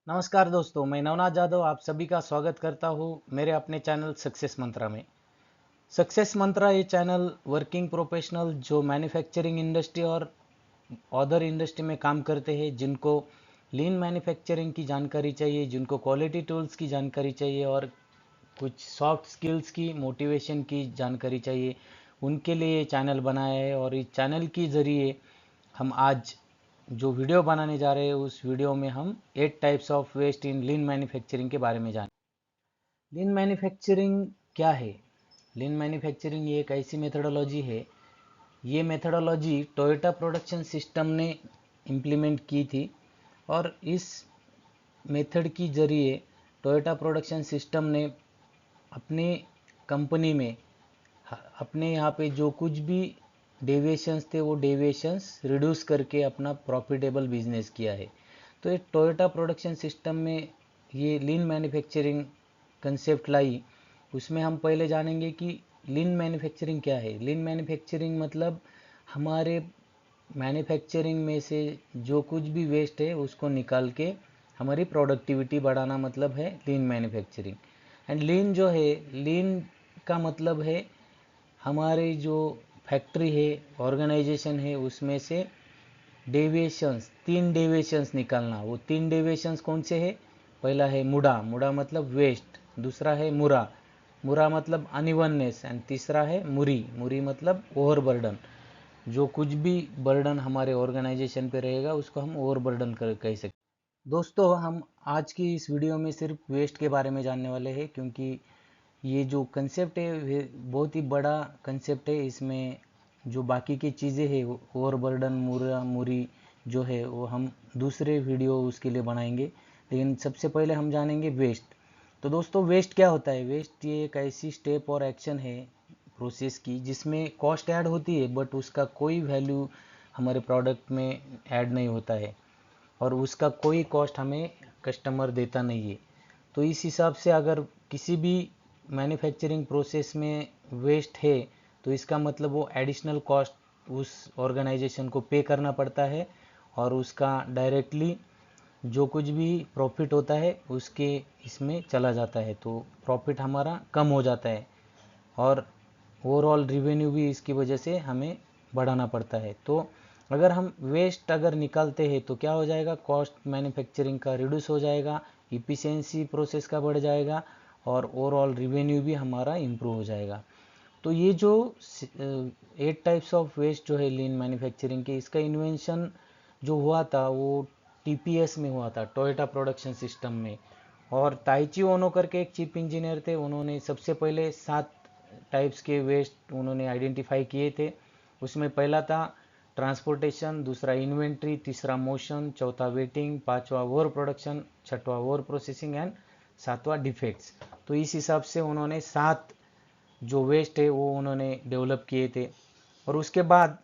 नमस्कार दोस्तों, मैं नवनाथ जादव आप सभी का स्वागत करता हूँ मेरे अपने चैनल सक्सेस मंत्रा में। सक्सेस मंत्रा ये चैनल वर्किंग प्रोफेशनल जो मैन्युफैक्चरिंग इंडस्ट्री और अदर इंडस्ट्री में काम करते हैं, जिनको लीन मैन्युफैक्चरिंग की जानकारी चाहिए, जिनको क्वालिटी टूल्स की जानकारी चाहिए और कुछ सॉफ्ट स्किल्स की मोटिवेशन की जानकारी चाहिए, उनके लिए ये चैनल बनाया है। और इस चैनल के ज़रिए हम आज जो वीडियो बनाने जा रहे हैं, उस वीडियो में हम 8 types of waste in lean manufacturing के बारे में जानें। लीन मैन्युफैक्चरिंग क्या है? लीन मैन्युफैक्चरिंग ये एक ऐसी मेथडोलॉजी है, ये मेथडोलॉजी टोयोटा प्रोडक्शन सिस्टम ने इम्प्लीमेंट की थी। और इस मेथड की जरिए टोयोटा प्रोडक्शन सिस्टम ने अपने कंपनी में अपने यहाँ पे जो कुछ भी डेविएशंस थे, वो डेविएशंस रिड्यूस करके अपना प्रॉफिटेबल बिजनेस किया है। तो ये टोयोटा प्रोडक्शन सिस्टम में ये लीन मैन्युफैक्चरिंग कंसेप्ट लाई। उसमें हम पहले जानेंगे कि लीन मैन्युफैक्चरिंग क्या है। लीन मैन्युफैक्चरिंग मतलब हमारे मैन्युफैक्चरिंग में से जो कुछ भी वेस्ट है उसको निकाल के हमारी प्रोडक्टिविटी बढ़ाना मतलब है लीन मैन्युफैक्चरिंग। एंड लीन जो है, लीन का मतलब है हमारी जो फैक्ट्री है, ऑर्गेनाइजेशन है, उसमें से डेविएशंस, 3 डेविएशंस निकालना। वो 3 डेविएशंस कौन से है? पहला है मुड़ा, मुड़ा मतलब वेस्ट। दूसरा है मुरा, मुरा मतलब अनइवननेस। एंड तीसरा है मुरी, मुरी मतलब ओवरबर्डन। जो कुछ भी बर्डन हमारे ऑर्गेनाइजेशन पे रहेगा उसको हम ओवरबर्डन कह सकते। दोस्तों, हम आज की इस वीडियो में सिर्फ वेस्ट के बारे में जानने वाले हैं, क्योंकि ये जो कंसेप्ट है बहुत ही बड़ा कंसेप्ट है। इसमें जो बाकी की चीज़ें हैं, ओवरबर्डन, मुरा, मुरी जो है, वो हम दूसरे वीडियो उसके लिए बनाएंगे। लेकिन सबसे पहले हम जानेंगे वेस्ट। तो दोस्तों, वेस्ट क्या होता है? वेस्ट ये एक ऐसी स्टेप और एक्शन है प्रोसेस की जिसमें कॉस्ट ऐड होती है, बट उसका कोई वैल्यू हमारे प्रोडक्ट में ऐड नहीं होता है और उसका कोई कॉस्ट हमें कस्टमर देता नहीं है। तो इस हिसाब से अगर किसी भी मैन्युफैक्चरिंग प्रोसेस में वेस्ट है, तो इसका मतलब वो एडिशनल कॉस्ट उस ऑर्गेनाइजेशन को पे करना पड़ता है और उसका डायरेक्टली जो कुछ भी प्रॉफिट होता है उसके इसमें चला जाता है। तो प्रॉफिट हमारा कम हो जाता है और ओवरऑल रिवेन्यू भी इसकी वजह से हमें बढ़ाना पड़ता है। तो अगर हम वेस्ट अगर निकालते हैं तो क्या हो जाएगा? कॉस्ट मैन्युफैक्चरिंग का रिड्यूस हो जाएगा, इफ़िशियंसी प्रोसेस का बढ़ जाएगा और ओवरऑल रिवेन्यू भी हमारा इम्प्रूव हो जाएगा। तो ये जो 8 टाइप्स ऑफ वेस्ट जो है लीन मैन्युफैक्चरिंग के, इसका इन्वेंशन जो हुआ था वो टीपीएस में हुआ था, टोयोटा प्रोडक्शन सिस्टम में। और ताइची ओनो करके एक चीफ इंजीनियर थे, उन्होंने सबसे पहले 7 टाइप्स के वेस्ट उन्होंने आइडेंटिफाई किए थे। उसमें पहला था ट्रांसपोर्टेशन, दूसरा इन्वेंट्री, तीसरा मोशन, चौथा वेटिंग, पांचवा ओवर प्रोडक्शन, छठवा ओवर प्रोसेसिंग एंड सातवां डिफेक्ट्स। तो इस हिसाब से उन्होंने 7 जो वेस्ट है वो उन्होंने डेवलप किए थे। और उसके बाद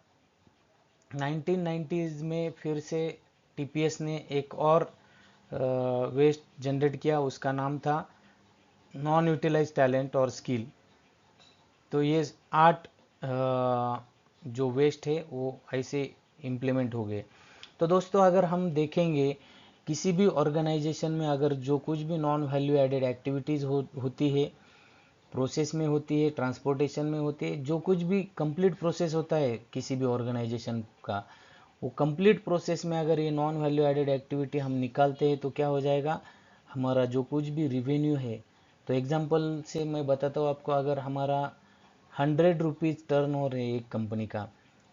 1990s में फिर से टीपीएस ने एक और वेस्ट जनरेट किया, उसका नाम था नॉन यूटिलाइज टैलेंट और स्किल। तो ये 8 जो वेस्ट है वो ऐसे इम्प्लीमेंट हो गए। तो दोस्तों, अगर हम देखेंगे किसी भी ऑर्गेनाइजेशन में अगर जो कुछ भी नॉन वैल्यू एडेड एक्टिविटीज़ होती है, प्रोसेस में होती है, ट्रांसपोर्टेशन में होती है, जो कुछ भी कंप्लीट प्रोसेस होता है किसी भी ऑर्गेनाइजेशन का, वो कंप्लीट प्रोसेस में अगर ये नॉन वैल्यू एडेड एक्टिविटी हम निकालते हैं तो क्या हो जाएगा? हमारा जो कुछ भी रिवेन्यू है, तो एग्जांपल से मैं बताता हूँ आपको। अगर हमारा 100 रुपीज़ टर्न हो रहे एक कंपनी का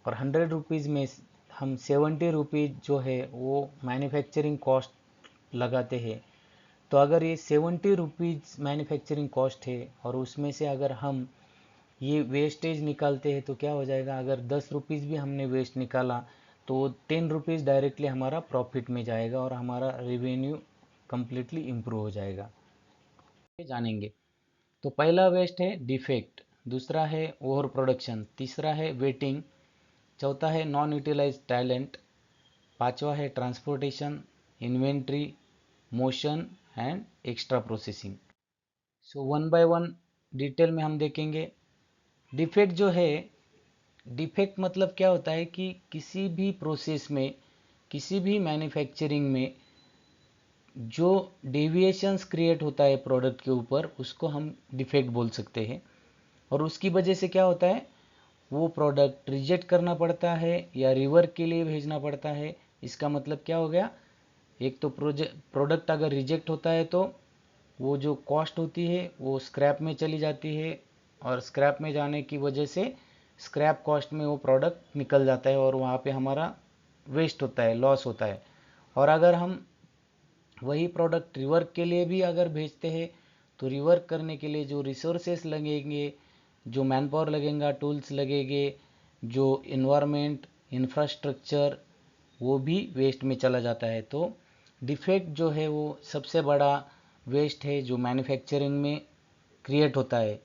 और 100 रुपीज़ में हम 70 रुपीज़ जो है वो मैन्युफैक्चरिंग कॉस्ट लगाते हैं, तो अगर ये 70 रुपीज़ मैन्युफैक्चरिंग कॉस्ट है और उसमें से अगर हम ये वेस्टेज निकालते हैं तो क्या हो जाएगा? अगर 10 रुपीज़ भी हमने वेस्ट निकाला तो 10 रुपीज़ डायरेक्टली हमारा प्रॉफिट में जाएगा और हमारा रेवेन्यू कम्प्लीटली इम्प्रूव हो जाएगा। जानेंगे। तो पहला वेस्ट है डिफेक्ट, दूसरा है ओवर प्रोडक्शन, तीसरा है वेटिंग, चौथा है नॉन यूटिलाइज टैलेंट, पांचवा है transportation, inventory, motion and extra processing. So one by one detail में हम देखेंगे। डिफेक्ट जो है, डिफेक्ट मतलब क्या होता है कि किसी भी प्रोसेस में, किसी भी मैन्युफैक्चरिंग में जो डेविएशंस क्रिएट होता है प्रोडक्ट के ऊपर उसको हम डिफेक्ट बोल सकते हैं। और उसकी वजह से क्या होता है, वो प्रोडक्ट रिजेक्ट करना पड़ता है या रिवर्क के लिए भेजना पड़ता है। इसका मतलब क्या हो गया, एक तो प्रोडक्ट अगर रिजेक्ट होता है तो वो जो कॉस्ट होती है वो स्क्रैप में चली जाती है, और स्क्रैप में जाने की वजह से स्क्रैप कॉस्ट में वो प्रोडक्ट निकल जाता है और वहाँ पे हमारा वेस्ट होता है, लॉस होता है। और अगर हम वही प्रोडक्ट रिवर्क के लिए भी अगर भेजते हैं तो रिवर्क करने के लिए जो रिसोर्सेस लगेंगे, जो मैन पावर लगेगा, टूल्स लगेंगे, जो इन्वायरमेंट इंफ्रास्ट्रक्चर, वो भी वेस्ट में चला जाता है। तो डिफेक्ट जो है वो सबसे बड़ा वेस्ट है जो मैन्युफैक्चरिंग में क्रिएट होता है।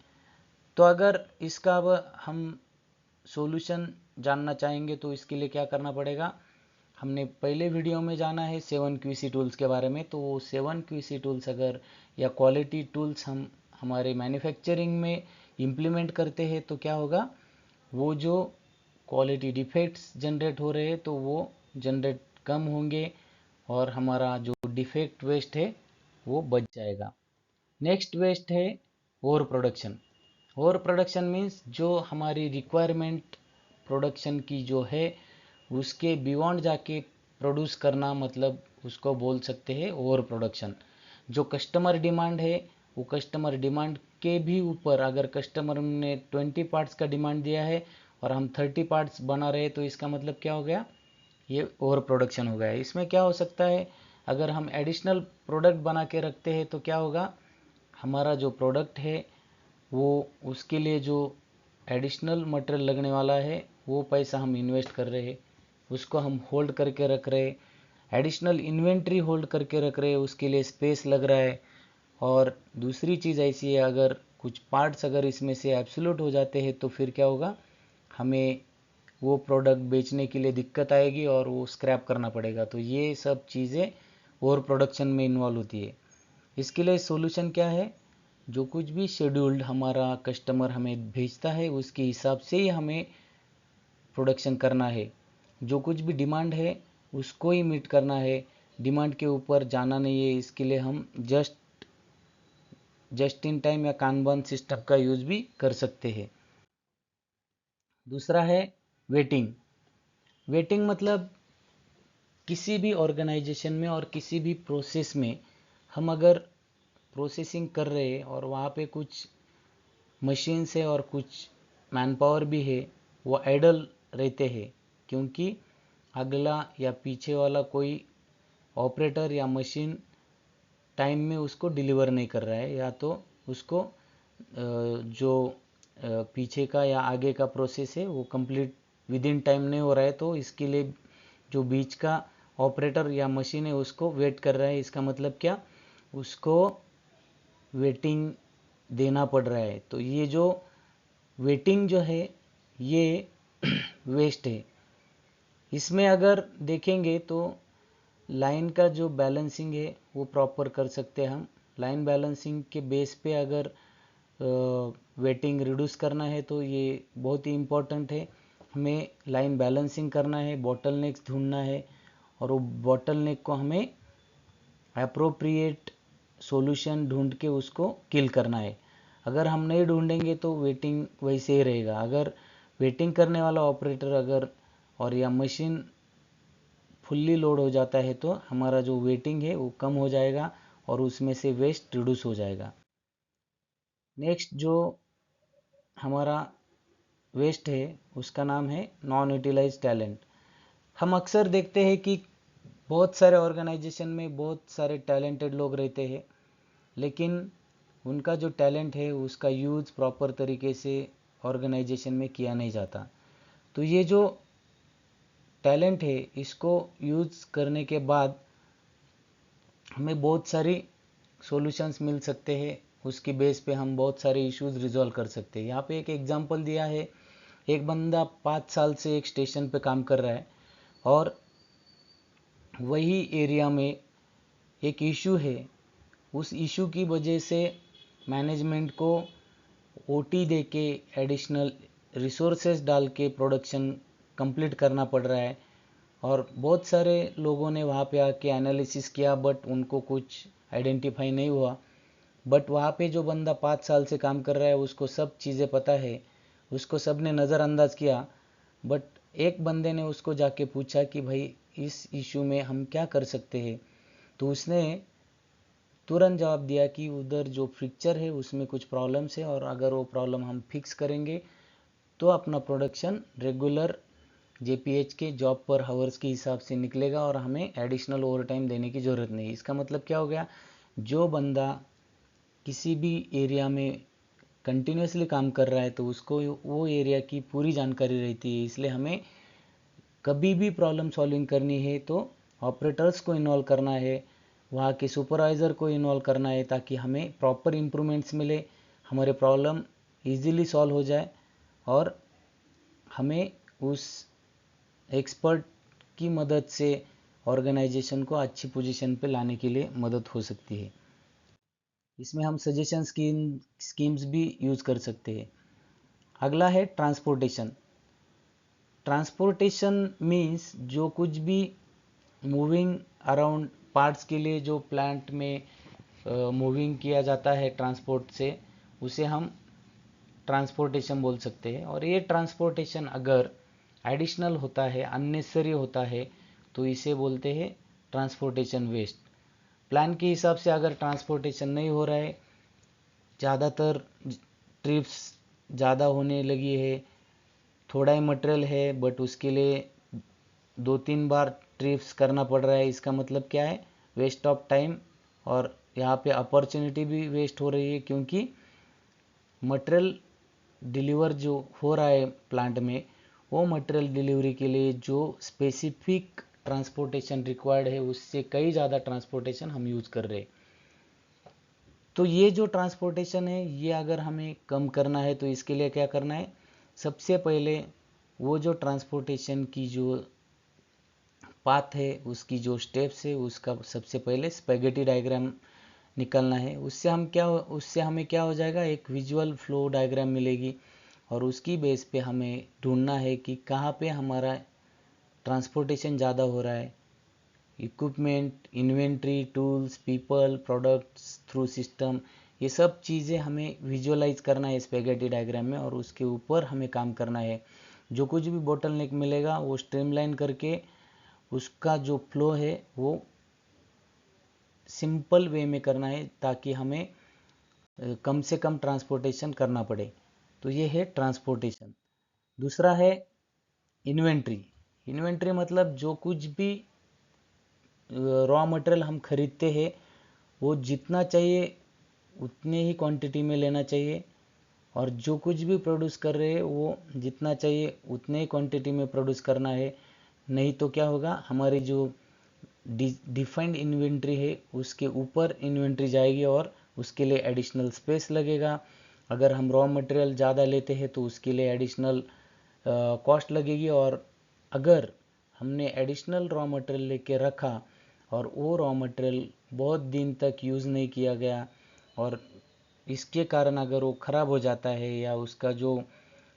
तो अगर इसका अब हम सॉल्यूशन जानना चाहेंगे तो इसके लिए क्या करना पड़ेगा, हमने पहले वीडियो में जाना है 7 QC टूल्स के बारे में। तो वो 7 QC टूल्स अगर या क्वालिटी टूल्स हम हमारे मैन्युफैक्चरिंग में इम्प्लीमेंट करते हैं तो क्या होगा, वो जो क्वालिटी डिफेक्ट्स जनरेट हो रहे हैं तो वो जनरेट कम होंगे और हमारा जो डिफेक्ट वेस्ट है वो बच जाएगा। नेक्स्ट वेस्ट है over production. Over production means जो हमारी रिक्वायरमेंट प्रोडक्शन की जो है उसके बियॉन्ड जाके प्रोड्यूस करना, मतलब उसको बोल सकते हैं ओवर प्रोडक्शन। जो कस्टमर डिमांड है वो कस्टमर डिमांड के भी ऊपर, अगर कस्टमर ने 20 पार्ट्स का डिमांड दिया है और हम 30 पार्ट्स बना रहे हैं तो इसका मतलब क्या हो गया, ये ओवर प्रोडक्शन हो गया है। इसमें क्या हो सकता है, अगर हम एडिशनल प्रोडक्ट बना के रखते हैं तो क्या होगा, हमारा जो प्रोडक्ट है वो उसके लिए जो एडिशनल मटेरियल लगने वाला है वो पैसा हम इन्वेस्ट कर रहे हैं, उसको हम होल्ड करके रख रहे, एडिशनल इन्वेंट्री होल्ड करके रख रहे, उसके लिए स्पेस लग रहा है। और दूसरी चीज़ ऐसी है, अगर कुछ पार्ट्स अगर इसमें से एब्सोल्यूट हो जाते हैं तो फिर क्या होगा, हमें वो प्रोडक्ट बेचने के लिए दिक्कत आएगी और वो स्क्रैप करना पड़ेगा। तो ये सब चीज़ें ओवर प्रोडक्शन में इन्वॉल्व होती है। इसके लिए सॉल्यूशन क्या है, जो कुछ भी शेड्यूल्ड हमारा कस्टमर हमें भेजता है उसके हिसाब से ही हमें प्रोडक्शन करना है। जो कुछ भी डिमांड है उसको ही मीट करना है, डिमांड के ऊपर जाना नहीं है। इसके लिए हम जस्ट इन टाइम या कानबान सिस्टम का यूज़ भी कर सकते हैं। दूसरा है वेटिंग। वेटिंग मतलब किसी भी ऑर्गेनाइजेशन में और किसी भी प्रोसेस में हम अगर प्रोसेसिंग कर रहे हैं और वहाँ पे कुछ मशीन्स है और कुछ मैन पावर भी है, वो आइडल रहते हैं क्योंकि अगला या पीछे वाला कोई ऑपरेटर या मशीन टाइम में उसको डिलीवर नहीं कर रहा है, या तो उसको जो पीछे का या आगे का प्रोसेस है वो कंप्लीट विद इन टाइम नहीं हो रहा है। तो इसके लिए जो बीच का ऑपरेटर या मशीन है उसको वेट कर रहा है। इसका मतलब क्या, उसको वेटिंग देना पड़ रहा है। तो ये जो वेटिंग जो है ये वेस्ट है। इसमें अगर देखेंगे तो लाइन का जो बैलेंसिंग है वो प्रॉपर कर सकते हैं हम। लाइन बैलेंसिंग के बेस पे अगर वेटिंग रिड्यूस करना है तो ये बहुत ही इम्पोर्टेंट है। हमें लाइन बैलेंसिंग करना है, बॉटल नेक्स ढूंढना है और वो बॉटल नेक को हमें अप्रोप्रिएट सॉल्यूशन ढूंढ के उसको किल करना है। अगर हम नहीं ढूंढेंगे तो वेटिंग वैसे ही रहेगा। अगर वेटिंग करने वाला ऑपरेटर अगर और या मशीन फुल्ली लोड हो जाता है तो हमारा जो वेटिंग है वो कम हो जाएगा और उसमें से वेस्ट रिड्यूस हो जाएगा। नेक्स्ट जो हमारा वेस्ट है उसका नाम है नॉन यूटिलाइज टैलेंट। हम अक्सर देखते हैं कि बहुत सारे ऑर्गेनाइजेशन में बहुत सारे टैलेंटेड लोग रहते हैं, लेकिन उनका जो टैलेंट है उसका यूज़ प्रॉपर तरीके से ऑर्गेनाइजेशन में किया नहीं जाता। तो ये जो टैलेंट है इसको यूज़ करने के बाद हमें बहुत सारी सॉल्यूशंस मिल सकते हैं। उसकी बेस पे हम बहुत सारे इश्यूज रिजॉल्व कर सकते हैं। यहाँ पे एक एग्जांपल दिया है, एक बंदा 5 साल से एक स्टेशन पे काम कर रहा है और वही एरिया में एक इशू है। उस इशू की वजह से मैनेजमेंट को ओटी दे के एडिशनल रिसोर्सेज डाल के प्रोडक्शन कंप्लीट करना पड़ रहा है और बहुत सारे लोगों ने वहाँ पे आके एनालिसिस किया बट उनको कुछ आइडेंटिफाई नहीं हुआ। बट वहाँ पे जो बंदा 5 साल से काम कर रहा है उसको सब चीज़ें पता है, उसको सब ने नज़रअंदाज किया। बट एक बंदे ने उसको जाके पूछा कि भाई इस इशू में हम क्या कर सकते हैं, तो उसने तुरंत जवाब दिया कि उधर जो फ्रिक्चर है उसमें कुछ प्रॉब्लम्स है और अगर वो प्रॉब्लम हम फिक्स करेंगे तो अपना प्रोडक्शन रेगुलर जेपीएच के जॉब पर हावर्स के हिसाब से निकलेगा और हमें एडिशनल ओवर टाइम देने की ज़रूरत नहीं। इसका मतलब क्या हो गया, जो बंदा किसी भी एरिया में कंटिन्यूसली काम कर रहा है तो उसको वो एरिया की पूरी जानकारी रहती है, इसलिए हमें कभी भी प्रॉब्लम सॉल्विंग करनी है तो ऑपरेटर्स को इन्वॉल्व करना है, वहाँ के सुपरवाइज़र को इन्वॉल्व करना है ताकि हमें प्रॉपर इम्प्रूवमेंट्स मिले, हमारे प्रॉब्लम इजीली सॉल्व हो जाए और हमें उस एक्सपर्ट की मदद से ऑर्गेनाइजेशन को अच्छी पोजीशन पे लाने के लिए मदद हो सकती है। इसमें हम सजेशन स्कीम्स भी यूज़ कर सकते हैं। अगला है ट्रांसपोर्टेशन। ट्रांसपोर्टेशन मीन्स जो कुछ भी मूविंग अराउंड पार्ट्स के लिए जो प्लांट में मूविंग किया जाता है ट्रांसपोर्ट से, उसे हम ट्रांसपोर्टेशन बोल सकते हैं। और ये ट्रांसपोर्टेशन अगर एडिशनल होता है, अननेसेसरी होता है, तो इसे बोलते हैं ट्रांसपोर्टेशन वेस्ट। प्लान के हिसाब से अगर ट्रांसपोर्टेशन नहीं हो रहा है, ज़्यादातर ट्रिप्स ज़्यादा होने लगी है, थोड़ा ही मटेरियल है बट उसके लिए 2-3 बार ट्रिप्स करना पड़ रहा है, इसका मतलब क्या है, वेस्ट ऑफ टाइम। और यहाँ पे अपॉर्चुनिटी भी वेस्ट हो रही है क्योंकि मटेरियल डिलीवर जो हो रहा है प्लांट में, वो मटेरियल डिलीवरी के लिए जो स्पेसिफिक ट्रांसपोर्टेशन रिक्वायर्ड है उससे कई ज़्यादा ट्रांसपोर्टेशन हम यूज़ कर रहे हैं। तो ये जो ट्रांसपोर्टेशन है ये अगर हमें कम करना है तो इसके लिए क्या करना है, सबसे पहले वो जो ट्रांसपोर्टेशन की जो पाथ है, उसकी जो स्टेप्स है, उसका सबसे पहले स्पेगेटी डायग्राम निकलना है। उससे हमें क्या हो जाएगा, एक विजुअल फ्लो डायग्राम मिलेगी और उसकी बेस पे हमें ढूंढना है कि कहाँ पे हमारा ट्रांसपोर्टेशन ज़्यादा हो रहा है। Equipment, inventory, tools, people, products, through system, ये सब चीज़ें हमें विजुअलाइज करना है स्पेगेटी डायग्राम में और उसके ऊपर हमें काम करना है। जो कुछ भी बोटलनेक मिलेगा वो स्ट्रीमलाइन करके उसका जो फ्लो है वो सिंपल वे में करना है ताकि हमें कम से कम ट्रांसपोर्टेशन करना पड़े। तो ये है ट्रांसपोर्टेशन। दूसरा है इन्वेंट्री। इन्वेंट्री मतलब जो कुछ भी रॉ मटेरियल हम खरीदते हैं वो जितना चाहिए उतने ही क्वांटिटी में लेना चाहिए और जो कुछ भी प्रोड्यूस कर रहे हैं वो जितना चाहिए उतने ही क्वांटिटी में प्रोड्यूस करना है। नहीं तो क्या होगा, हमारी जो डिफाइंड इन्वेंट्री है उसके ऊपर इन्वेंट्री जाएगी और उसके लिए एडिशनल स्पेस लगेगा। अगर हम रॉ मटेरियल ज़्यादा लेते हैं तो उसके लिए एडिशनल कॉस्ट लगेगी और अगर हमने एडिशनल रॉ मटेरियल लेके रखा और वो रॉ मटेरियल बहुत दिन तक यूज़ नहीं किया गया और इसके कारण अगर वो ख़राब हो जाता है या उसका जो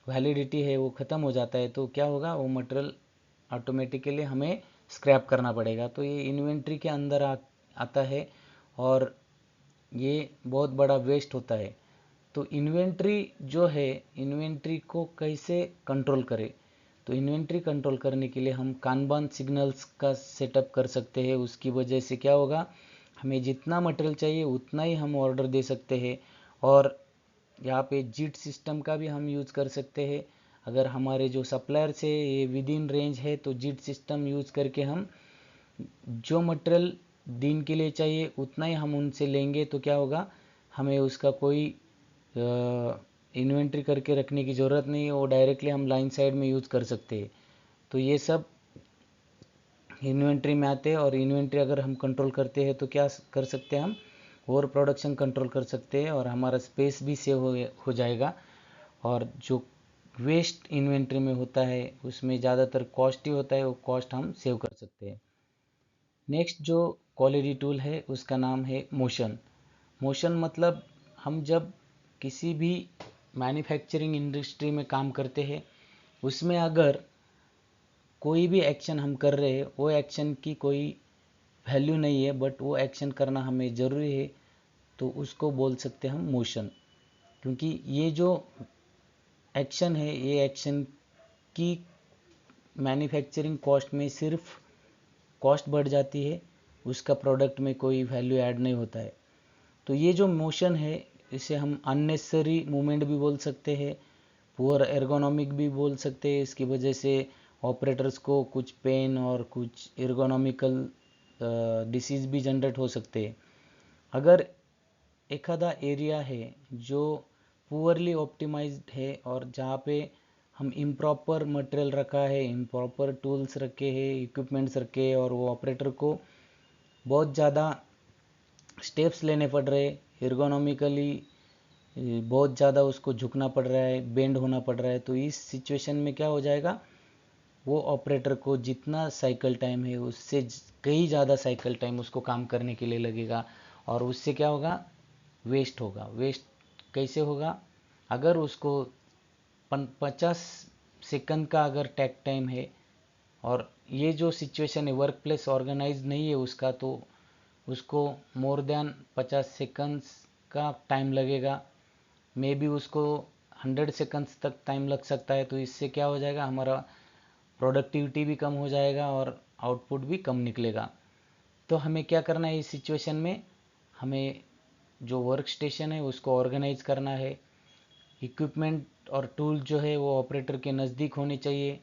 वैलिडिटी है वो ख़त्म हो जाता है तो क्या होगा, वो मटेरियल ऑटोमेटिकली हमें स्क्रैप करना पड़ेगा। तो ये इन्वेंट्री के अंदर आता है और ये बहुत बड़ा वेस्ट होता है। तो इन्वेंट्री जो है, इन्वेंट्री को कैसे कंट्रोल करें, तो इन्वेंट्री कंट्रोल करने के लिए हम कानबान सिग्नल्स का सेटअप कर सकते हैं। उसकी वजह से क्या होगा, हमें जितना मटेरियल चाहिए उतना ही हम ऑर्डर दे सकते हैं और यहाँ पे जीट सिस्टम का भी हम यूज़ कर सकते हैं। अगर हमारे जो सप्लायर्स है ये विद इन रेंज है तो जीट सिस्टम यूज़ करके हम जो मटेरियल दिन के लिए चाहिए उतना ही हम उनसे लेंगे तो क्या होगा, हमें उसका कोई इन्वेंट्री करके रखने की ज़रूरत नहीं है, वो डायरेक्टली हम लाइन साइड में यूज़ कर सकते हैं। तो ये सब इन्वेंट्री में आते हैं और इन्वेंट्री अगर हम कंट्रोल करते हैं तो क्या कर सकते हैं, हम और प्रोडक्शन कंट्रोल कर सकते हैं और हमारा स्पेस भी सेव हो जाएगा। और जो वेस्ट इन्वेंट्री में होता है उसमें ज़्यादातर कॉस्ट ही होता है, वो कॉस्ट हम सेव कर सकते हैं। नेक्स्ट जो क्वालिटी टूल है उसका नाम है मोशन। मोशन मतलब हम जब किसी भी मैन्युफैक्चरिंग इंडस्ट्री में काम करते हैं उसमें अगर कोई भी एक्शन हम कर रहे हैं वो एक्शन की कोई वैल्यू नहीं है, बट वो एक्शन करना हमें ज़रूरी है, तो उसको बोल सकते हैं हम मोशन। क्योंकि ये जो एक्शन है, ये एक्शन की मैन्युफैक्चरिंग कॉस्ट में सिर्फ कॉस्ट बढ़ जाती है, उसका प्रोडक्ट में कोई वैल्यू ऐड नहीं होता है। तो ये जो मोशन है इसे हम अननेसेसरी मूवमेंट भी बोल सकते हैं, पुअर एर्गोनॉमिक भी बोल सकते हैं। इसकी वजह से ऑपरेटर्स को कुछ पेन और कुछ एर्गोनॉमिकल डिसीज़ भी जनरेट हो सकते हैं। अगर एखादा एरिया है जो पुअरली ऑप्टिमाइज्ड है और जहाँ पे हम इम्प्रॉपर मटेरियल रखा है, इम्प्रॉपर टूल्स रखे हैं, इक्विपमेंट्स रखे हैं, और वो ऑपरेटर को बहुत ज़्यादा स्टेप्स लेने पड़ रहे, एर्गोनॉमिकली बहुत ज़्यादा उसको झुकना पड़ रहा है, बेंड होना पड़ रहा है, तो इस सिचुएशन में क्या हो जाएगा, वो ऑपरेटर को जितना साइकिल टाइम है उससे कई ज़्यादा साइकिल टाइम उसको काम करने के लिए लगेगा, और उससे क्या होगा, वेस्ट होगा। वेस्ट कैसे होगा, अगर उसको 50 सेकंड का अगर टैक टाइम है और ये जो सिचुएशन है वर्क प्लेस ऑर्गेनाइज नहीं है उसका, तो उसको मोर देन 50 सेकंड्स का टाइम लगेगा, मे बी उसको 100 सेकंड्स तक टाइम लग सकता है। तो इससे क्या हो जाएगा, हमारा प्रोडक्टिविटी भी कम हो जाएगा और आउटपुट भी कम निकलेगा। तो हमें क्या करना है इस सिचुएशन में, हमें जो वर्क स्टेशन है उसको ऑर्गेनाइज करना है, इक्विपमेंट और टूल जो है वो ऑपरेटर के नज़दीक होने चाहिए,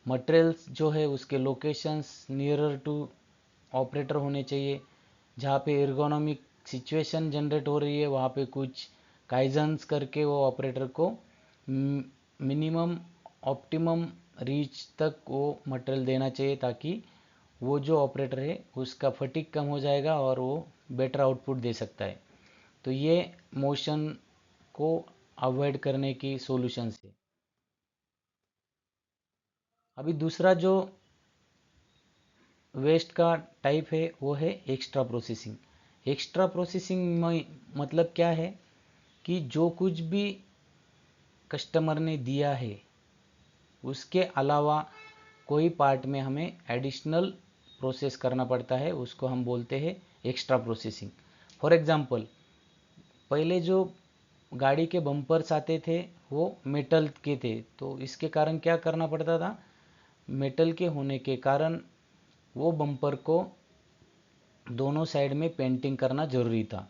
मटेरियल्स जो है उसके लोकेशंस नियरर टू ऑपरेटर होने चाहिए, जहाँ पे एर्गोनॉमिक सिचुएशन जनरेट हो रही है वहाँ पे कुछ काइजन्स करके वो ऑपरेटर को मिनिमम ऑप्टिमम रीच तक वो मटेरियल देना चाहिए, ताकि वो जो ऑपरेटर है उसका फटीग कम हो जाएगा और वो बेटर आउटपुट दे सकता है। तो ये मोशन को अवॉइड करने की सॉल्यूशंस है। अभी दूसरा जो वेस्ट का टाइप है वो है एक्स्ट्रा प्रोसेसिंग। एक्स्ट्रा प्रोसेसिंग में मतलब क्या है कि जो कुछ भी कस्टमर ने दिया है उसके अलावा कोई पार्ट में हमें एडिशनल प्रोसेस करना पड़ता है, उसको हम बोलते हैं एक्स्ट्रा प्रोसेसिंग। फॉर एग्जांपल, पहले जो गाड़ी के बम्पर्स आते थे वो मेटल के थे, तो इसके कारण क्या करना पड़ता था, मेटल के होने के कारण वो बम्पर को दोनों साइड में पेंटिंग करना ज़रूरी था।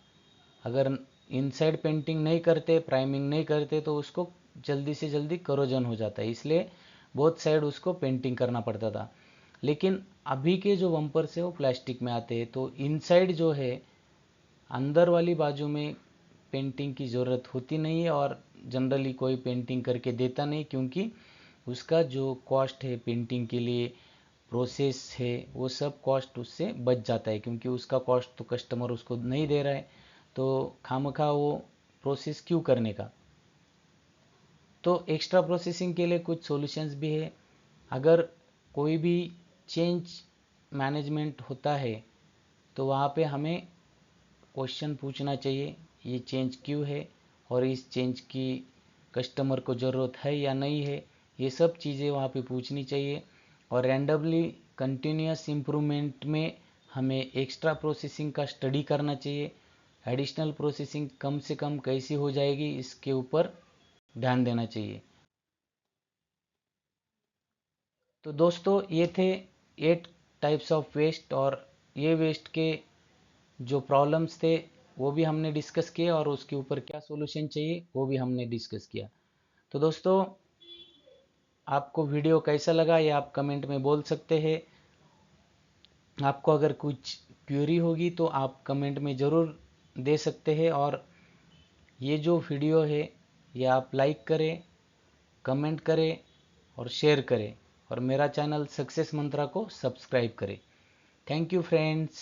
अगर इनसाइड पेंटिंग नहीं करते, प्राइमिंग नहीं करते, तो उसको जल्दी से जल्दी करोजन हो जाता है, इसलिए बोथ साइड उसको पेंटिंग करना पड़ता था। लेकिन अभी के जो बम्पर्स है वो प्लास्टिक में आते हैं, तो इनसाइड जो है अंदर वाली बाजू में पेंटिंग की ज़रूरत होती नहीं है, और जनरली कोई पेंटिंग करके देता नहीं, क्योंकि उसका जो कॉस्ट है पेंटिंग के लिए, प्रोसेस है, वो सब कॉस्ट उससे बच जाता है, क्योंकि उसका कॉस्ट तो कस्टमर उसको नहीं दे रहा है, तो खामखा वो प्रोसेस क्यों करने का। तो एक्स्ट्रा प्रोसेसिंग के लिए कुछ सॉल्यूशंस भी है। अगर कोई भी चेंज मैनेजमेंट होता है तो वहाँ पे हमें क्वेश्चन पूछना चाहिए, ये चेंज क्यों है और इस चेंज की कस्टमर को ज़रूरत है या नहीं है, ये सब चीज़ें वहाँ पे पूछनी चाहिए। और रैंडमली कंटिन्यूस इम्प्रूवमेंट में हमें एक्स्ट्रा प्रोसेसिंग का स्टडी करना चाहिए, एडिशनल प्रोसेसिंग कम से कम कैसी हो जाएगी इसके ऊपर ध्यान देना चाहिए। तो दोस्तों ये थे 8 टाइप्स ऑफ वेस्ट, और ये वेस्ट के जो प्रॉब्लम्स थे वो भी हमने डिस्कस किए, और उसके ऊपर क्या सॉल्यूशन चाहिए वो भी हमने डिस्कस किया। तो दोस्तों, आपको वीडियो कैसा लगा ये आप कमेंट में बोल सकते हैं। आपको अगर कुछ क्वेरी होगी तो आप कमेंट में ज़रूर दे सकते हैं, और ये जो वीडियो है ये आप लाइक करें, कमेंट करें और शेयर करें, और मेरा चैनल सक्सेस मंत्रा को सब्सक्राइब करें। Thank you friends.